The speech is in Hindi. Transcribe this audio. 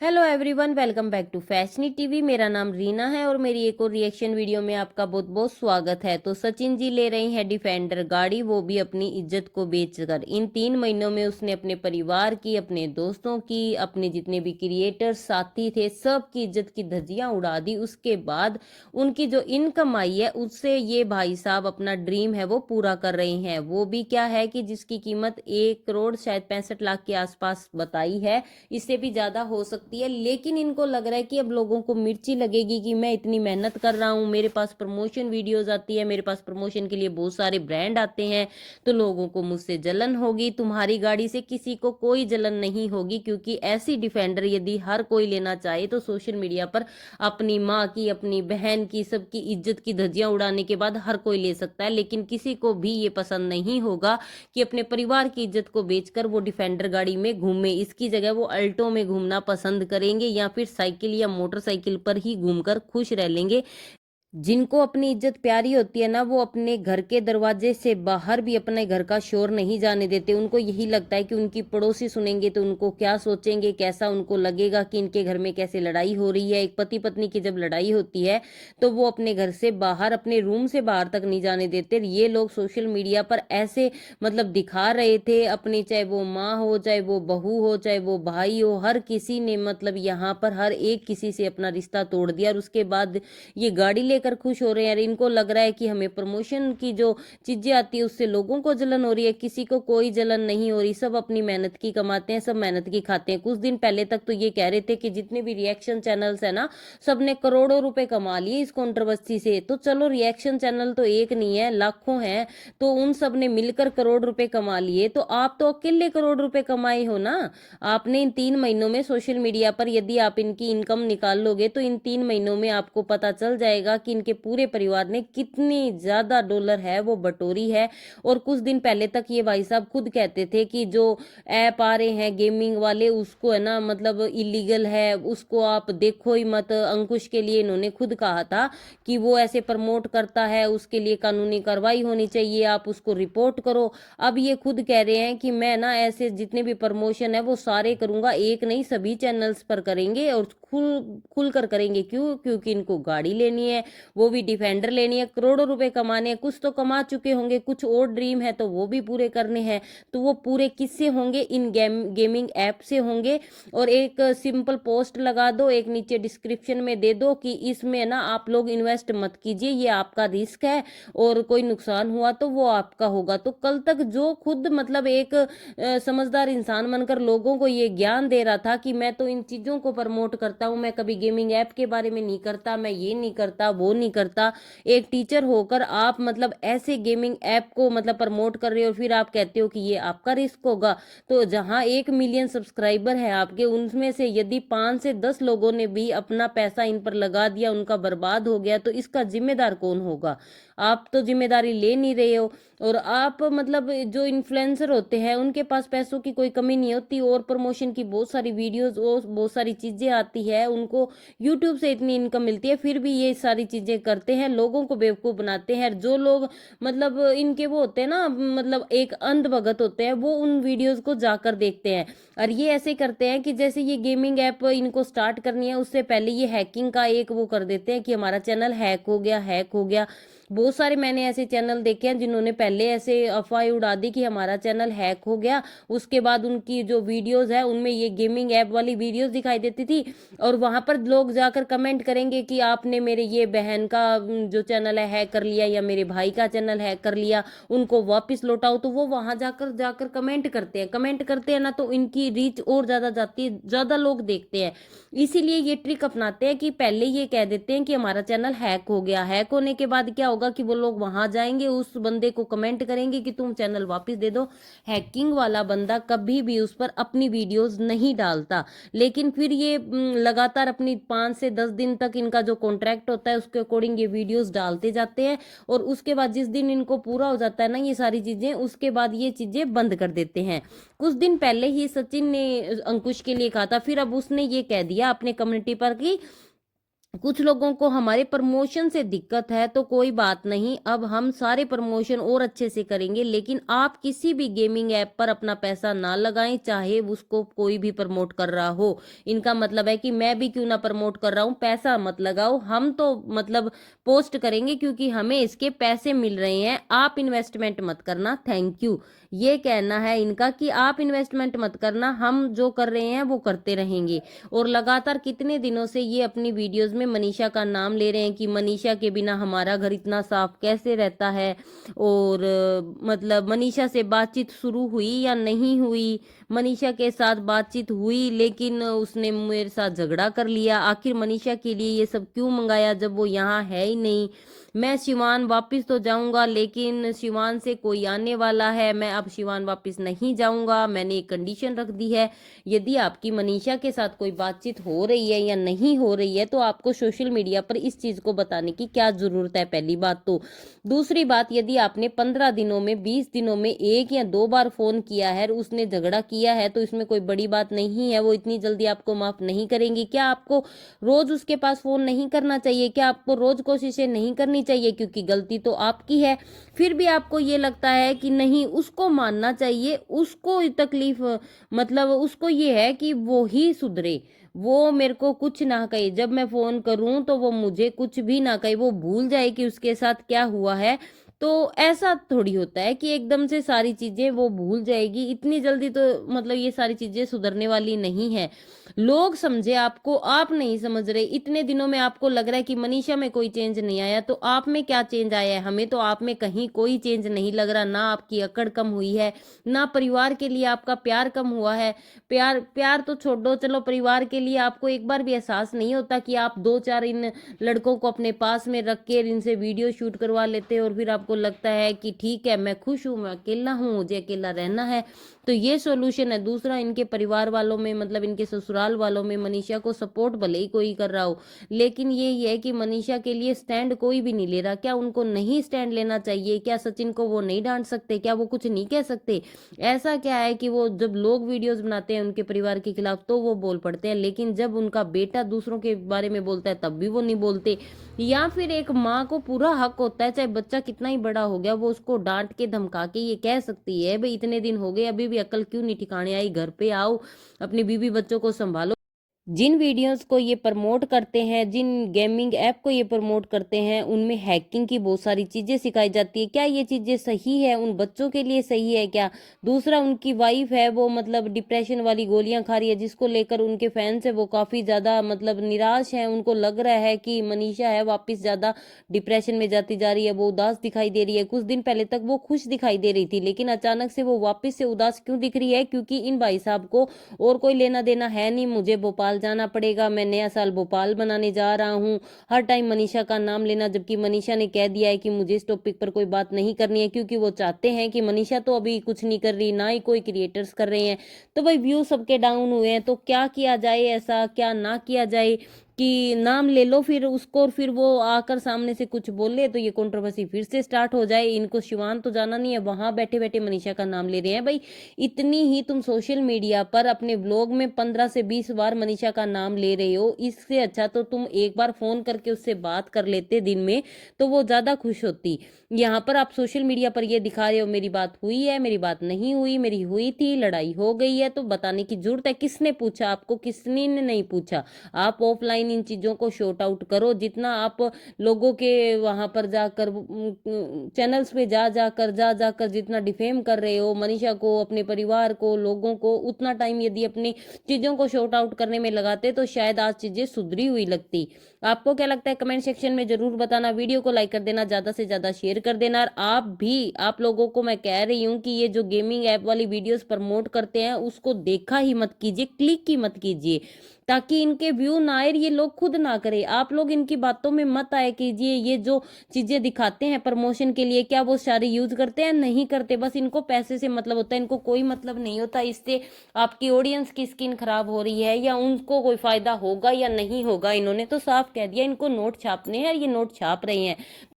Hello everyone, welcome back to फैशनी टीवी। मेरा नाम रीना है और मेरी एक और रिएक्शन वीडियो में आपका बहुत बहुत स्वागत है। तो सचिन जी ले रही हैं डिफेंडर गाड़ी, वो भी अपनी इज्जत को बेचकर। इन 3 महीनों में उसने अपने परिवार की, अपने दोस्तों की, अपने जितने भी क्रिएटर्स साथी थे सबकी इज्जत की धज्जियां उड़ा दी। उसके बाद उनकी जो इनकम आई है उससे ये भाई साहब अपना ड्रीम है वो पूरा कर रहे हैं। वो भी क्या है कि जिसकी कीमत 1 करोड़ शायद 65 लाख के आसपास बताई है, इससे भी ज्यादा हो सकती है। लेकिन इनको लग रहा है कि अब लोगों को मिर्ची लगेगी कि मैं इतनी मेहनत कर रहा हूँ, मेरे पास प्रमोशन वीडियोस आती है, मेरे पास प्रमोशन के लिए बहुत सारे ब्रांड आते हैं, तो लोगों को मुझसे जलन होगी। तुम्हारी गाड़ी से किसी को कोई जलन नहीं होगी, क्योंकि ऐसी डिफेंडर यदि हर कोई लेना चाहे तो सोशल मीडिया पर अपनी माँ की, अपनी बहन की, सबकी इज्जत की धज्जियां उड़ाने के बाद हर कोई ले सकता है। लेकिन किसी को भी ये पसंद नहीं होगा कि अपने परिवार की इज्जत को बेचकर वो डिफेंडर गाड़ी में घूमे। इसकी जगह वो अल्टो में घूमना पसंद करेंगे या फिर साइकिल या मोटरसाइकिल पर ही घूमकर खुश रह लेंगे। जिनको अपनी इज्जत प्यारी होती है ना, वो अपने घर के दरवाजे से बाहर भी अपने घर का शोर नहीं जाने देते। उनको यही लगता है कि उनकी पड़ोसी सुनेंगे तो उनको क्या सोचेंगे, कैसा उनको लगेगा कि इनके घर में कैसे लड़ाई हो रही है। एक पति पत्नी की जब लड़ाई होती है तो वो अपने घर से बाहर, अपने रूम से बाहर तक नहीं जाने देते। ये लोग सोशल मीडिया पर ऐसे दिखा रहे थे अपनी, चाहे वो माँ हो, चाहे वो बहू हो, चाहे वो भाई हो, हर किसी ने यहाँ पर हर एक किसी से अपना रिश्ता तोड़ दिया। और उसके बाद ये गाड़ी लेकर खुश हो रहे हैं। इनको लग रहा है कि हमें प्रमोशन की जो चीजें आती है उससे लोगों को जलन हो रही है। किसी को कोई जलन नहीं हो रही, सब अपनी मेहनत की कमाते हैं, सब मेहनत की खाते हैं। कुछ दिन पहले तक तो ये कह रहे थे कि जितने भी रिएक्शन चैनल्स है ना, सबने करोड़ों रुपए कमा लिए इस कंट्रोवर्सी से। तो चलो, रिएक्शन चैनल तो एक नहीं है, लाखों हैं, तो उन सब ने मिलकर करोड़ रुपए कमा लिए। तो आप तो अकेले करोड़ रुपए कमाए हो ना। आपने इन 3 महीनों में सोशल मीडिया पर यदि आप इनकी इनकम निकाल लोगे तो इन 3 महीनों में आपको पता चल जाएगा कि इनके पूरे परिवार ने कितनी ज्यादा डॉलर है वो बटोरी है। और कुछ दिन पहले तक ये भाई साहब खुद कहते थे कि जो ऐप आ रहे हैं गेमिंग वाले, उसको है ना इलीगल है, उसको आप देखो ही मत। अंकुश के लिए इन्होंने खुद कहा था कि वो ऐसे प्रमोट करता है, उसके लिए कानूनी कार्रवाई होनी चाहिए, आप उसको रिपोर्ट करो। अब ये खुद कह रहे हैं कि मैं ना ऐसे जितने भी प्रमोशन है वो सारे करूंगा, एक नहीं सभी चैनल्स पर करेंगे और खुल खुल कर करेंगे। क्यों? क्योंकि इनको गाड़ी लेनी है, वो भी डिफेंडर लेनी है, करोड़ों रुपए कमाने हैं। कुछ तो कमा चुके होंगे, कुछ और ड्रीम है तो वो भी पूरे करने हैं। तो वो पूरे किससे होंगे? इन गेमिंग ऐप से होंगे। और एक सिंपल पोस्ट लगा दो, एक नीचे डिस्क्रिप्शन में दे दो कि इसमें ना आप लोग इन्वेस्ट मत कीजिए, ये आपका रिस्क है और कोई नुकसान हुआ तो वो आपका होगा। तो कल तक जो खुद एक समझदार इंसान बनकर लोगों को ये ज्ञान दे रहा था कि मैं तो इन चीजों को प्रमोट करता हूं, मैं कभी गेमिंग ऐप के बारे में नहीं करता, मैं ये नहीं करता, वो नहीं करता। एक टीचर होकर आप ऐसे गेमिंग ऐप को प्रमोट कर रहे हो, फिर आप कहते हो कि ये आपका रिस्क होगा। तो जहां 1 मिलियन सब्सक्राइबर है आपके, उनमें से यदि 5 से 10 लोगों ने भी अपना पैसा इन पर लगा दिया, उनका बर्बाद हो गया, तो इसका जिम्मेदार कौन होगा? आप तो जिम्मेदारी ले नहीं रहे हो। और आप जो इन्फ्लुएंसर होते हैं उनके पास पैसों की कोई कमी नहीं होती, और प्रमोशन की बहुत सारी वीडियोस और बहुत सारी चीजें आती है, उनको यूट्यूब से इतनी इनकम मिलती है, फिर भी ये सारी चीजें करते हैं, लोगों को बेवकूफ बनाते हैं। जो लोग इनके वो होते हैं ना, एक अंध भगत होते हैं, वो उन वीडियोस को जाकर देखते हैं। और ये ऐसे करते हैं कि जैसे ये गेमिंग ऐप इनको स्टार्ट करनी है उससे पहले ये हैकिंग का एक वो कर देते हैं कि हमारा चैनल हैक हो गया, हैक हो गया। बहुत सारे मैंने ऐसे चैनल देखे हैं जिन्होंने पहले ऐसे अफवाह उड़ा दी कि हमारा चैनल हैक हो गया, उसके बाद उनकी जो वीडियोस है उनमें ये गेमिंग ऐप वाली वीडियोस दिखाई देती थी, और वहां पर लोग जाकर कमेंट करेंगे कि आपने मेरे ये बहन का जो चैनल है हैक कर लिया, या मेरे भाई का चैनल हैक कर लिया, उनको वापस लौटाओ। तो वो वहां जाकर जाकर कमेंट करते हैं ना, तो इनकी रीच और ज्यादा जाती है, ज्यादा लोग देखते हैं। इसीलिए ये ट्रिक अपनाते हैं कि पहले ये कह देते हैं कि हमारा चैनल हैक हो गया। हैक होने के बाद क्या होगा कि वो लोग वहां जाएंगे, उस बंदे को कमेंट करेंगे कि तुम चैनल वापस दे दो। हैकिंग वाला बंदा कभी भी उस पर अपनी वीडियोस नहीं डालता, लेकिन फिर ये लगातार अपनी 5 से 10 दिन तक इनका जो कॉन्ट्रैक्ट होता है उसके अकॉर्डिंग ये वीडियोस डालते जाते हैं। और उसके बाद जिस दिन इनको पूरा हो जाता है ना ये सारी चीजें, उसके बाद ये चीजें बंद कर देते हैं। कुछ दिन पहले ही सचिन ने अंकुश के लिए कहा था, फिर अब उसने ये कह दिया अपने कम्युनिटी पर कि कुछ लोगों को हमारे प्रमोशन से दिक्कत है तो कोई बात नहीं, अब हम सारे प्रमोशन और अच्छे से करेंगे, लेकिन आप किसी भी गेमिंग ऐप पर अपना पैसा ना लगाएं, चाहे उसको कोई भी प्रमोट कर रहा हो। इनका मतलब है कि मैं भी क्यों ना प्रमोट कर रहा हूं, पैसा मत लगाओ, हम तो मतलब पोस्ट करेंगे क्योंकि हमें इसके पैसे मिल रहे हैं, आप इन्वेस्टमेंट मत करना, थैंक यू। ये कहना है इनका कि आप इन्वेस्टमेंट मत करना, हम जो कर रहे हैं वो करते रहेंगे। और लगातार कितने दिनों से ये अपनी वीडियोस में मनीषा का नाम ले रहे हैं कि मनीषा के बिना हमारा घर इतना साफ कैसे रहता है, और मतलब मनीषा से बातचीत शुरू हुई या नहीं हुई, मनीषा के साथ बातचीत हुई लेकिन उसने मेरे साथ झगड़ा कर लिया, आखिर मनीषा के लिए ये सब क्यों मंगाया जब वो यहाँ है ही नहीं। मैं शिवान वापस तो जाऊंगा लेकिन शिवान से कोई आने वाला है, मैं अब शिवान वापस नहीं जाऊंगा, मैंने एक कंडीशन रख दी है। यदि आपकी मनीषा के साथ कोई बातचीत हो रही है या नहीं हो रही है तो आपको सोशल मीडिया पर इस चीज को बताने की क्या जरूरत है, पहली बात तो। दूसरी बात, यदि आपने 15 दिनों में 20 दिनों में 1 या 2 बार फोन किया है और उसने झगड़ा किया है तो इसमें कोई बड़ी बात नहीं है, वो इतनी जल्दी आपको माफ नहीं करेंगी। क्या आपको रोज उसके पास फोन नहीं करना चाहिए? क्या आपको रोज कोशिशें नहीं करनी चाहिए? क्योंकि गलती तो आपकी है, फिर भी आपको ये लगता है कि नहीं उसको मानना चाहिए, उसको तकलीफ मतलब उसको ये है कि वो ही सुधरे, वो मेरे को कुछ ना कहे, जब मैं फोन करूं तो वो मुझे कुछ भी ना कहे, वो भूल जाए कि उसके साथ क्या हुआ है। तो ऐसा थोड़ी होता है कि एकदम से सारी चीजें वो भूल जाएगी, इतनी जल्दी तो मतलब ये सारी चीजें सुधरने वाली नहीं है। लोग समझे आपको, आप नहीं समझ रहे। इतने दिनों में आपको लग रहा है कि मनीषा में कोई चेंज नहीं आया, तो आप में क्या चेंज आया है? हमें तो आप में कहीं कोई चेंज नहीं लग रहा, ना आपकी अकड़ कम हुई है, ना परिवार के लिए आपका प्यार कम हुआ है। प्यार प्यार तो छोड़ो, चलो परिवार के लिए आपको एक बार भी एहसास नहीं होता कि आप 2-4 इन लड़कों को अपने पास में रख के इनसे वीडियो शूट करवा लेते और फिर आपको लगता है कि ठीक है मैं खुश हूं, मैं अकेला हूं, मुझे अकेला रहना है, तो ये सॉल्यूशन है। दूसरा, इनके परिवार वालों में मतलब इनके ससुराल वालों में मनीषा को सपोर्ट भले ही कोई कर रहा हो, लेकिन ये है कि मनीषा के लिए स्टैंड कोई भी नहीं ले रहा। क्या उनको नहीं स्टैंड लेना चाहिए? क्या सचिन को वो नहीं डांट सकते? क्या वो कुछ नहीं कह सकते? ऐसा क्या है कि वो जब लोग वीडियोस बनाते हैं उनके परिवार के खिलाफ तो वो बोल पड़ते हैं, लेकिन जब उनका बेटा दूसरों के बारे में बोलता है तब भी वो नहीं बोलते? या फिर एक माँ को पूरा हक होता है, चाहे बच्चा कितना ही बड़ा हो गया, वो उसको डांट के धमका के ये कह सकती है भाई इतने दिन हो गए अभी भी अकल क्यों नहीं ठिकाने आई, घर पे आओ, अपनी बीवी बच्चों को संभालो। जिन वीडियोस को ये प्रमोट करते हैं, जिन गेमिंग ऐप को ये प्रमोट करते हैं, उनमें हैकिंग की बहुत सारी चीज़ें सिखाई जाती है। क्या ये चीज़ें सही है? उन बच्चों के लिए सही है क्या? दूसरा, उनकी वाइफ है वो मतलब डिप्रेशन वाली गोलियां खा रही है, जिसको लेकर उनके फैंस है वो काफ़ी ज़्यादा मतलब निराश हैं, उनको लग रहा है कि मनीषा है वापस ज़्यादा डिप्रेशन में जाती जा रही है, वो उदास दिखाई दे रही है। कुछ दिन पहले तक वो खुश दिखाई दे रही थी, लेकिन अचानक से वो वापस से उदास क्यों दिख रही है? क्योंकि इन भाई साहब को और कोई लेना देना है नहीं, मुझे भोपाल जाना पड़ेगा, मैं नया साल भोपाल मनाने जा रहा हूँ, हर टाइम मनीषा का नाम लेना, जबकि मनीषा ने कह दिया है कि मुझे इस टॉपिक पर कोई बात नहीं करनी है, क्योंकि वो चाहते हैं कि मनीषा तो अभी कुछ नहीं कर रही, ना ही कोई क्रिएटर्स कर रहे हैं, तो भाई व्यू सबके डाउन हुए हैं, तो क्या किया जाए, ऐसा क्या ना किया जाए कि नाम ले लो फिर उसको और फिर वो आकर सामने से कुछ बोले तो ये कंट्रोवर्सी फिर से स्टार्ट हो जाए। इनको शिवान तो जाना नहीं है, वहां बैठे बैठे मनीषा का नाम ले रहे हैं। भाई इतनी ही तुम सोशल मीडिया पर अपने ब्लॉग में 15 से 20 बार मनीषा का नाम ले रहे हो, इससे अच्छा तो तुम एक बार फोन करके उससे बात कर लेते दिन में, तो वो ज्यादा खुश होती। यहाँ पर आप सोशल मीडिया पर ये दिखा रहे हो मेरी बात हुई है, मेरी बात नहीं हुई, मेरी हुई थी, लड़ाई हो गई है, तो बताने की जरूरत है? किसने पूछा आपको? किसने ने नहीं पूछा। आप ऑफलाइन इन चीजों को शॉर्ट आउट करो, जितना आप लोगों के वहां पर जाकर चैनल्स पे जा जाकर जितना डिफेम कर रहे हो मनीषा को, अपने परिवार को, लोगों को, उतना टाइम यदि अपनी चीजों को शॉर्ट आउट करने में लगाते तो शायद आज चीजें सुधरी हुई लगती। आपको क्या लगता है कमेंट सेक्शन में जरूर बताना, वीडियो को लाइक कर देना, ज्यादा से ज्यादा शेयर कर देना। और आप लोगों को मैं कह रही हूँ कि ये जो गेमिंग ऐप वाली वीडियोस प्रमोट करते हैं उसको देखा ही मत कीजिए, क्लिक ही मत कीजिए, ताकि इनके व्यू ना आए, ये लोग खुद ना करे। आप लोग इनकी बातों में मत आए कीजिए। ये जो चीजें दिखाते हैं प्रमोशन के लिए, क्या वो सारे यूज करते हैं? नहीं करते, बस इनको पैसे से मतलब होता है, इनको कोई मतलब नहीं होता इससे आपकी ऑडियंस की स्किन खराब हो रही है या उनको कोई फायदा होगा या नहीं होगा। इन्होंने तो साफ कह दिया इनको नोट छापने हैं, ये नोट छाप रहे हैं।